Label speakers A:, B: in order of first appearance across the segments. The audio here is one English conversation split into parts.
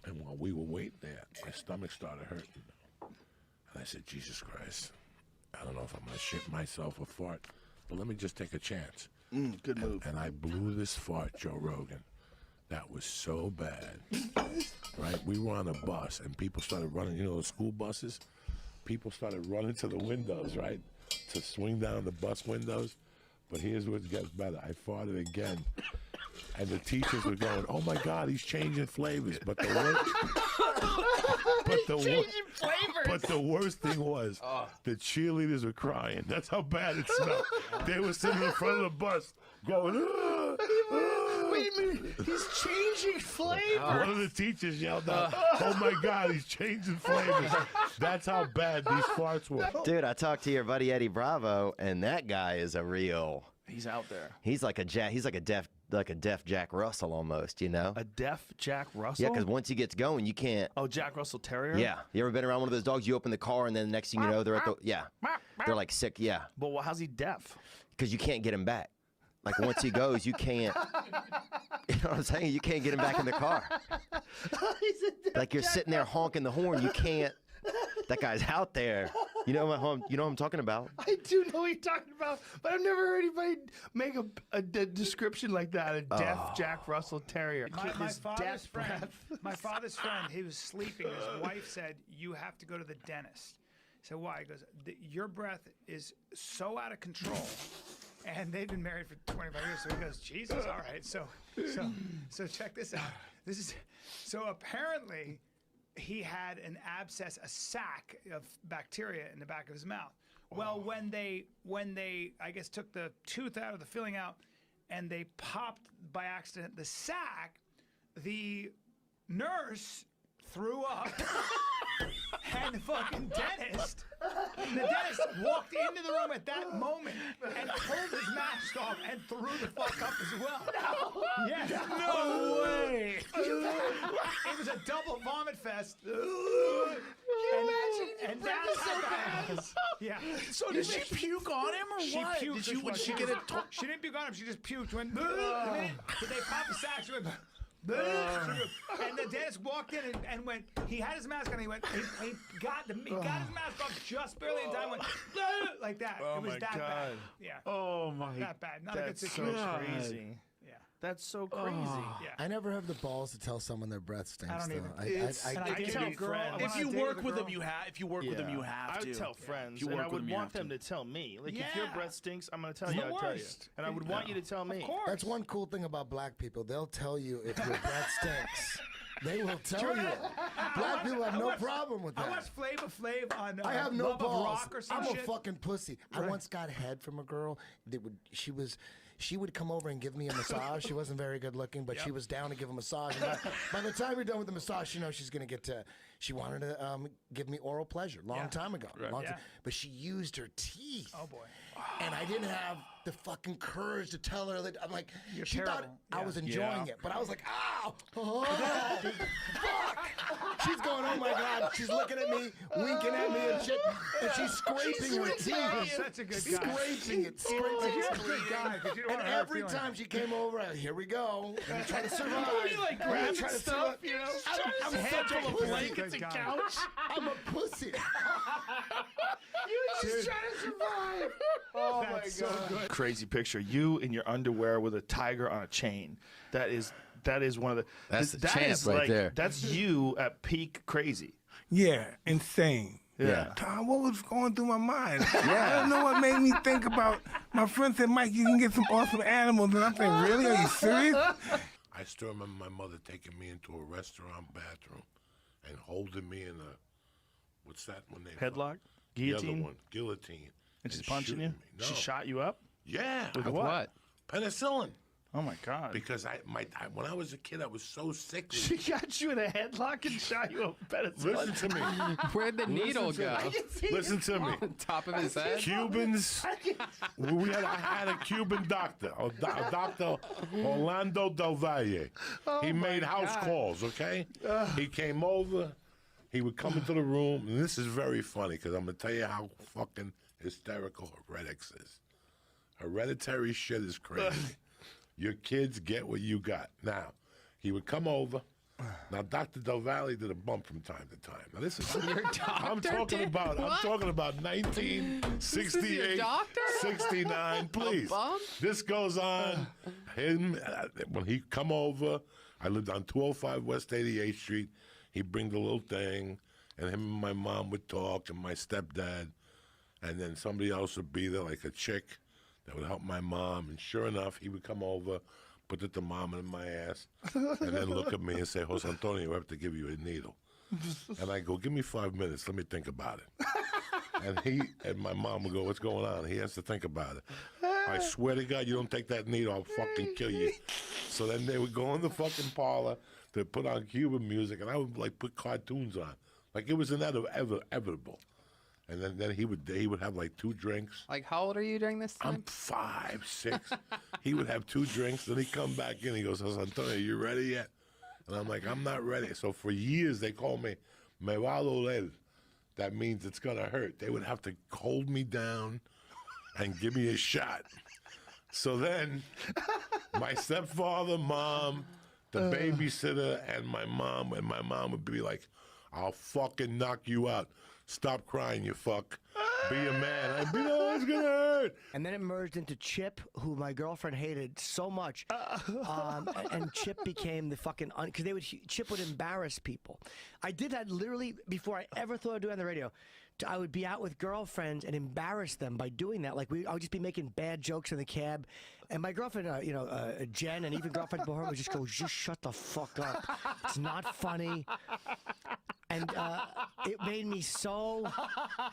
A: And while we were waiting there, my stomach started hurting. And I said, Jesus Christ, I don't know if I'm going to shit myself or fart, but let me just take a chance.
B: Good move.
A: And I blew this fart, Joe Rogan. That was so bad. Right? We were on a bus, and people started running, you know, the school buses? People started running to the windows, right, to swing down the bus windows. But here's what gets better. I farted again. And the teachers were going, oh, my God, he's changing flavors. But the worst thing was the cheerleaders were crying. That's how bad it smelled. They were sitting in front of the bus going,
B: Wait a minute. He's changing flavors.
A: One of the teachers yelled out, oh, my God, he's changing flavors. That's how bad these farts were.
C: Dude, I talked to your buddy Eddie Bravo, and that guy is a real...
B: He's out there.
C: He's like a deaf Jack Russell almost, you know?
B: A deaf Jack Russell?
C: Yeah, because once he gets going, you can't...
B: Oh, Jack Russell Terrier?
C: Yeah. You ever been around one of those dogs? You open the car, and then the next thing you know, they're at the... Yeah. They're like sick, yeah.
B: But well, how's he deaf?
C: Because you can't get him back. Like, once he goes, you can't... You know what I'm saying? You can't get him back in the car. Like, you're sitting there honking the horn. You can't... That guy's out there. You know what I'm talking about?
B: I do know what you're talking about, but I've never heard anybody make a description like that. A deaf Jack Russell Terrier.
D: My father's friend, he was sleeping. His wife said, you have to go to the dentist. I said, why? He goes, your breath is so out of control. And they've been married for 25 years. So he goes, Jesus, all right. So check this out. So apparently he had an abscess, a sac of bacteria in the back of his mouth. Well, when they I guess took the tooth out or the filling out, and they popped by accident the sac, the nurse threw up, and the fucking dentist walked into the room at that moment and pulled his mask off and threw the fuck up as well. No, yes.
B: No way.
D: It was a double vomit fest. And that's how bad it was. Yeah.
B: So did she puke on him or
D: She
B: what?
D: puked.
B: She get it?
D: She didn't puke on him. She just puked. Went. Did they pop the sack? She went. And the dentist walked in and went. He had his mask on. He went. He got his mask off just barely in time. Went like that.
B: Oh
D: it was
B: my
D: that
B: God.
D: bad. Yeah.
B: Oh my.
D: That bad. Not a good
B: That's
D: situation.
B: so crazy.
D: Yeah.
B: That's so crazy.
D: Yeah.
E: I never have the balls to tell someone their breath stinks.
D: I don't
E: though.
D: even.
B: I
D: dated
B: tell
D: a girl.
B: friends.
D: If you work with them, you
B: have. If you work with them, you have to. I would tell friends, and I would want them to tell me. Like, if your breath stinks, I'm going to tell you. I'll tell you. And I would want you to tell me.
D: Of course.
E: That's one cool thing about black people. They'll tell you if your breath stinks. They will tell you. Black people have no problem with that.
D: I watched Flava Flav on
E: I have no
D: Love of
E: balls.
D: Rock or some
E: I'm
D: shit.
E: a fucking pussy. I once got head from a girl that she would come over and give me a massage. She wasn't very good looking, but she was down to give a massage. And by the time you're done with the massage, you know she's gonna get to. She wanted to give me oral pleasure long time ago. But she used her teeth.
D: Oh boy.
E: And I didn't have the fucking courage to tell her that. I'm like,
D: You're
E: she
D: terrible.
E: thought I was enjoying it, but I was like, ow, oh, fuck. She's going, oh my God. She's looking at me, winking at me and shit, and she's scraping her teeth.
D: You're such a good guy.
E: Scraping it.
D: You're a good guy. 'Cause you don't
E: And
D: want to hurt
E: every
D: feelings.
E: time she came over, here we go. I'm trying to survive.
B: You like grabbing stuff, you know?
E: I'm
B: Head
E: such a
B: full of
E: pussy.
B: blankets and couch.
E: I'm a pussy.
D: You were just trying to survive. Oh my God. So good.
B: Crazy picture. You in your underwear with a tiger on a chain. That is one of the.
F: That's the
B: that
F: champ
B: is
F: right
B: like,
F: there.
B: That's you at peak crazy.
G: Yeah, insane.
B: Yeah.
G: Tom, what was going through my mind? I don't know what made me think about. My friend said, Mike, you can get some awesome animals. And I'm saying, really? Are you serious?
A: I still remember my mother taking me into a restaurant bathroom and holding me in a, what's that when they
B: Headlock?
A: The other
B: Guillotine?
A: one, guillotine.
B: And she's punching you?
A: shooting me. No.
B: She shot you up?
A: Yeah.
B: With
F: With
B: what?
F: what?
A: Penicillin.
B: Oh my God.
A: Because when I was a kid, I was so sickly.
B: She got you in a headlock and shot you up.
A: Listen to me.
F: Where'd the needle go?
A: Listen to me.
F: On top of his head?
A: Cubans. I had a Cuban doctor, Dr. Orlando Del Valle. He made house calls, okay? He came over. He would come into the room, and this is very funny because I'm going to tell you how fucking hysterical heretics is. Hereditary shit is crazy. Your kids get what you got. Now, He would come over. Now, Dr. Del Valle did a bump from time to time. Now, this is I'm talking about 1968, 69. Please, this goes on. Him when he come over, I lived on 205 West 88th Street. He'd bring the little thing, and him and my mom would talk, and my stepdad, and then somebody else would be there, like a chick that would help my mom. And sure enough, he would come over, put the thermometer in my ass, and then look at me and say, Jose Antonio, we have to give you a needle. And I go, give me 5 minutes, let me think about it. And my mom would go, what's going on? He has to think about it. I swear to God, you don't take that needle, I'll fucking kill you. So then they would go in the fucking parlor to put on Cuban music, and I would like put cartoons on. Like it was inevitable. And then he would have like 2 drinks.
F: Like, how old are you during this time?
A: I'm 5, 6. He would have 2 drinks, then he'd come back in. He goes, Antonio, you ready yet? And I'm like, I'm not ready. So for years, they called me Me va a doler. That means it's going to hurt. They would have to hold me down and give me a shot. So then my stepfather, mom, the babysitter, and my mom would be like, I'll fucking knock you out. Stop crying, you fuck. Be a man. I'd be, no, it's gonna hurt.
H: And then it merged into Chip, who my girlfriend hated so much. And Chip became the fucking, because Chip would embarrass people. I did that literally before I ever thought I'd do it on the radio. I would be out with girlfriends and embarrass them by doing that. Like I would just be making bad jokes in the cab, and my girlfriend, Jen, and even girlfriend before her would just go, "Just shut the fuck up. It's not funny." And it made me so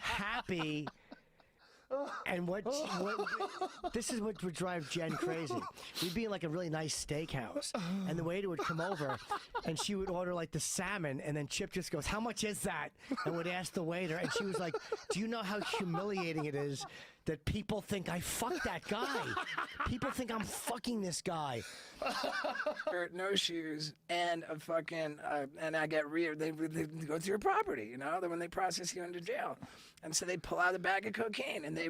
H: happy. And this is what would drive Jen crazy. We'd be in like a really nice steakhouse, and the waiter would come over, and she would order like the salmon, and then Chip just goes, "How much is that?" and would ask the waiter, and she was like, "Do you know how humiliating it is that people think I fucked that guy? People think I'm fucking this guy."
I: No shoes and a fucking and I get they go to your property, you know, when they process you into jail, and so they pull out a bag of cocaine and they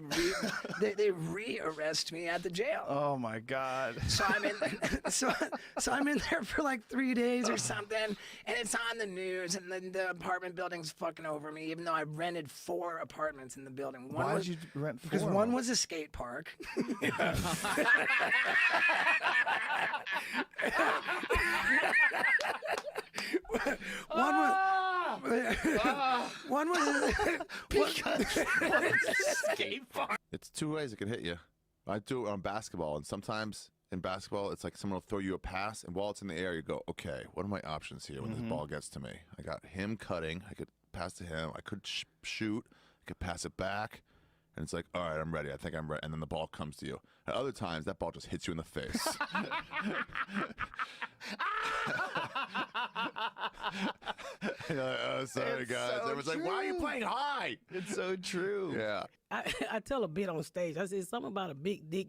I: re-arrest me at the jail.
B: Oh my God!
I: So I'm in so I'm in there for like 3 days or something, and it's on the news, and then the apartment building's fucking over me, even though I rented 4 apartments in the building.
B: Why did you rent 4?
I: Because one was a skate park. One was skate park.
J: It's 2 ways it can hit you. I do it on basketball, and sometimes in basketball, it's like someone will throw you a pass, and while it's in the air, you go, okay, what are my options here when this ball gets to me? I got him cutting. I could pass to him. I could shoot. I could pass it back. And it's like, all right, I'm ready. I think I'm ready. And then the ball comes to you. At other times, that ball just hits you in the face. You're like, oh, sorry,
K: It's
J: guys.
K: so
J: Everyone's like, why are you
K: true.
J: playing high?
B: It's so true.
J: Yeah.
K: I tell a bit on stage. I said something about a big dick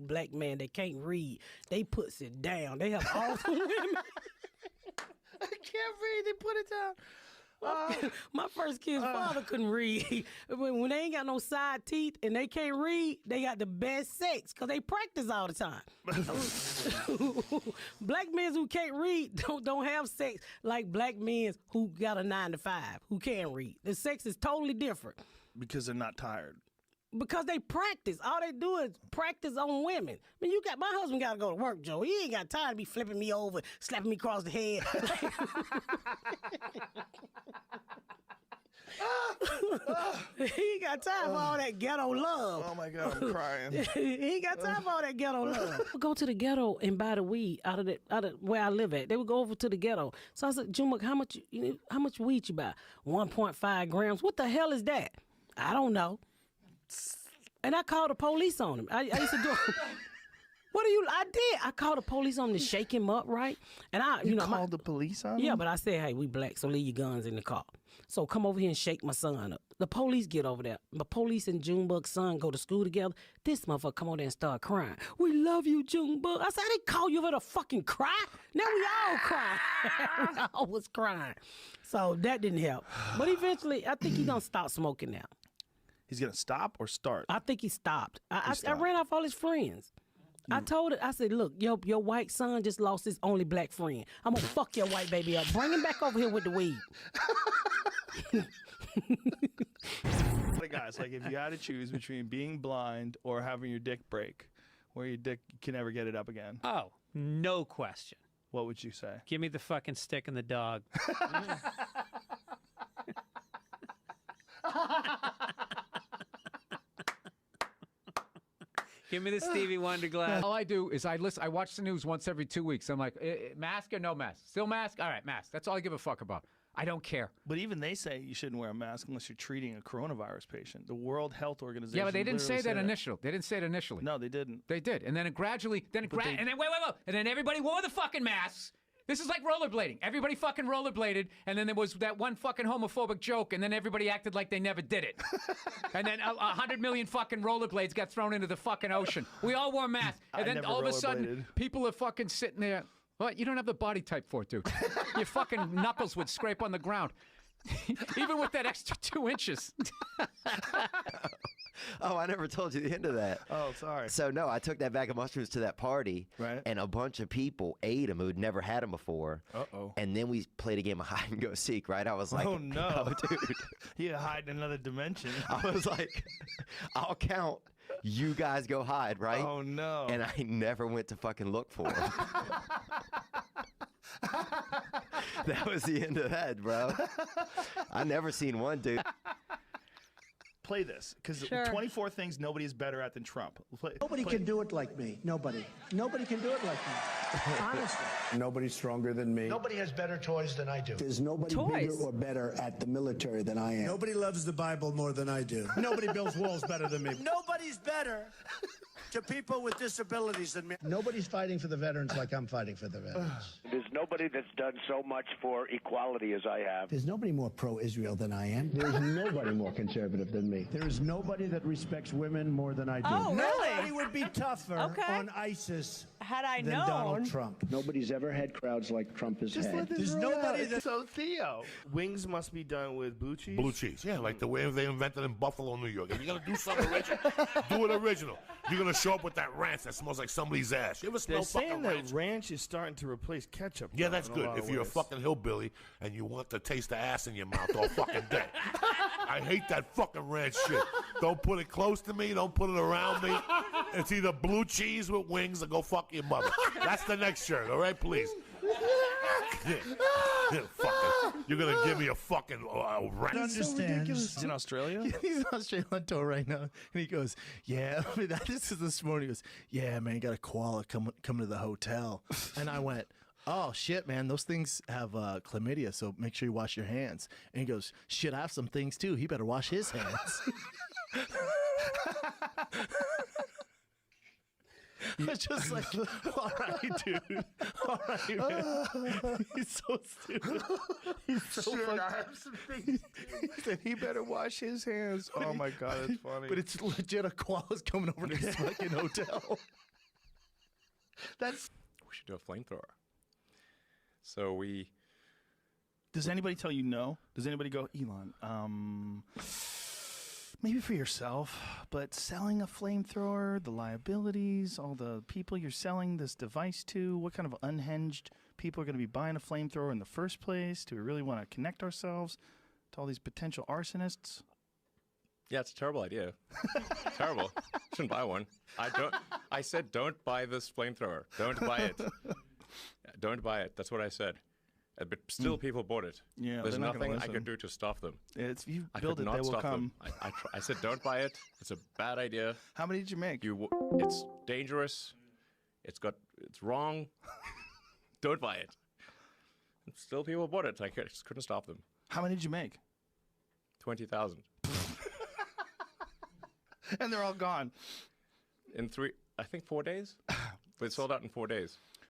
K: black man that can't read. They puts it down. They have all the women.
I: I can't read. They put it down.
K: My first kid's father couldn't read. When they ain't got no side teeth and they can't read, they got the best sex because they practice all the time. Black men who can't read don't have sex like black men who got a 9 to 5 who can read. The sex is totally different.
B: Because they're not tired.
K: Because they practice. All they do is practice on women. I mean, my husband got to go to work, Joe. He ain't got time to be flipping me over, slapping me across the head. He ain't got time for all that ghetto love.
B: Oh my God, I'm crying.
K: He ain't got time for all that ghetto love. We'll go to the ghetto and buy the weed out of where I live at. They would go over to the ghetto. So I said, Juma, how much weed you buy? 1.5 grams. What the hell is that? I don't know. And I called the police on him. I used to do. I did. I called the police on him to shake him up, right? And
B: you called the police on him?
K: Yeah, but I said, hey, we black, so leave your guns in the car. So come over here and shake my son up. The police get over there. The police and Junebug's son go to school together. This motherfucker come over there and start crying. We love you, Junebug. I said, I didn't call you for to fucking cry. Now we all cry. We all was crying. So that didn't help. But eventually, I think he's going to stop smoking now.
B: He's going to stop or start?
K: I think he stopped. I ran off all his friends. I told it. I said, look, your white son just lost his only black friend. I'm gonna fuck your white baby up. Bring him back over here with the weed.
B: Guys, like if you had to choose between being blind or having your dick break, where your dick can never get it up again,
L: Oh, no question.
B: what would you say?
L: Give me the fucking stick and the dog. Give me the Stevie Wonder glass.
M: All I do is I watch the news once every 2 weeks. I'm like, mask or no mask? Still mask? All right, mask. That's all I give a fuck about. I don't care.
B: But even they say you shouldn't wear a mask unless you're treating a coronavirus patient. The World Health Organization.
M: Yeah, but they didn't say
B: literally
M: that initially. They didn't say it initially.
B: No, they didn't.
M: They did, and then it gradually, and then wait, and then everybody wore the fucking masks. This is like rollerblading. Everybody fucking rollerbladed, and then there was that one fucking homophobic joke, and then everybody acted like they never did it. And then 100 million fucking rollerblades got thrown into the fucking ocean. We all wore masks, and then all of a sudden, people are fucking sitting there. What? You don't have the body type for it, dude. Your fucking knuckles would scrape on the ground. Even with that extra 2 inches.
C: Oh, I never told you the end of that.
B: Oh, sorry.
C: So, no, I took that bag of mushrooms to that party, and a bunch of people ate them who'd never had them before.
B: Uh-oh.
C: And then we played a game of hide and go seek, right? I was like,
B: oh, no.
C: Oh, dude.
B: You hide in another dimension.
C: I was like, I'll count. You guys go hide, right?
B: Oh, no.
C: And I never went to fucking look for them. That was the end of that, bro. I never seen one, dude.
B: Play this, because
N: Sure.
B: 24 things nobody is better at than Trump.
N: Nobody can do it like me. Nobody. Nobody can do it like me. Honestly.
O: Nobody's stronger than me.
N: Nobody has better toys than I do.
O: There's nobody bigger or better at the military than I am.
N: Nobody loves the Bible more than I do. Nobody builds walls better than me. Nobody's better to people with disabilities than me. Nobody's fighting for the veterans like I'm fighting for the veterans.
P: There's nobody that's done so much for equality as I have.
O: There's nobody more pro-Israel than I am. There's nobody more conservative than me.
N: There is nobody that respects women more than I do.
Q: Oh, really?
N: Nobody would be tougher
Q: Okay.
N: on ISIS
Q: Had I
N: than
Q: known.
N: Donald Trump.
O: Nobody's ever had crowds like Trump has had.
N: There's nobody that...
B: So, Theo, wings must be done with blue cheese?
A: Blue cheese, yeah, like the way they invented in Buffalo, New York. If you're going to do something original, do it original. You're going to show up with that ranch that smells like somebody's ass. You ever smell
B: They're saying
A: fucking
B: that
A: ranch?
B: ranch is starting to replace ketchup.
A: Yeah,
B: though,
A: that's
B: in a
A: good.
B: lot
A: If
B: of
A: you're a
B: ways.
A: fucking hillbilly and you want to taste the ass in your mouth all fucking day. I hate that fucking ranch shit. Don't put it close to me. Don't put it around me. It's either blue cheese with wings or go fuck your mother. That's the next shirt, all right, please. You're going to give me a fucking ranch.
B: He's in Australia?
R: He's in Australia on tour right now, and he goes, "Yeah." I mean, this is this morning. He goes, "Yeah, man, got a koala come to the hotel," and I went, "Oh shit, man, those things have chlamydia, so make sure you wash your hands." And he goes, "Shit, I have some things too. He better wash his hands." I was just like, all right, dude. All right, man. He's so stupid. He's so
B: Shit, I
R: fucking...
B: have some things. He said he better wash his hands. Oh, my God, that's funny.
R: But it's legit a koala's coming over to this fucking hotel.
S: We should do a flamethrower. So we...
B: Does anybody tell you no? Does anybody go, Elon, maybe for yourself, but selling a flamethrower, the liabilities, all the people you're selling this device to, what kind of unhinged people are going to be buying a flamethrower in the first place? Do we really want to connect ourselves to all these potential arsonists?
S: Yeah, it's a terrible idea. Terrible. Shouldn't buy one. I said don't buy this flamethrower. Don't buy it. Don't buy it. That's what I said. But still, people bought it.
B: Yeah,
S: there's
B: they're not gonna
S: nothing I
B: listen.
S: could do to stop them.
B: If you
S: I
B: build
S: could
B: it,
S: not
B: they will
S: stop
B: come.
S: them. I said don't buy it. It's a bad idea.
B: How many did you make?
S: It's dangerous. It's wrong. Don't buy it. And still, people bought it. I just couldn't stop them.
B: How many did you make?
S: 20,000.
B: And they're all gone.
S: In 4 days? But it sold out in 4 days.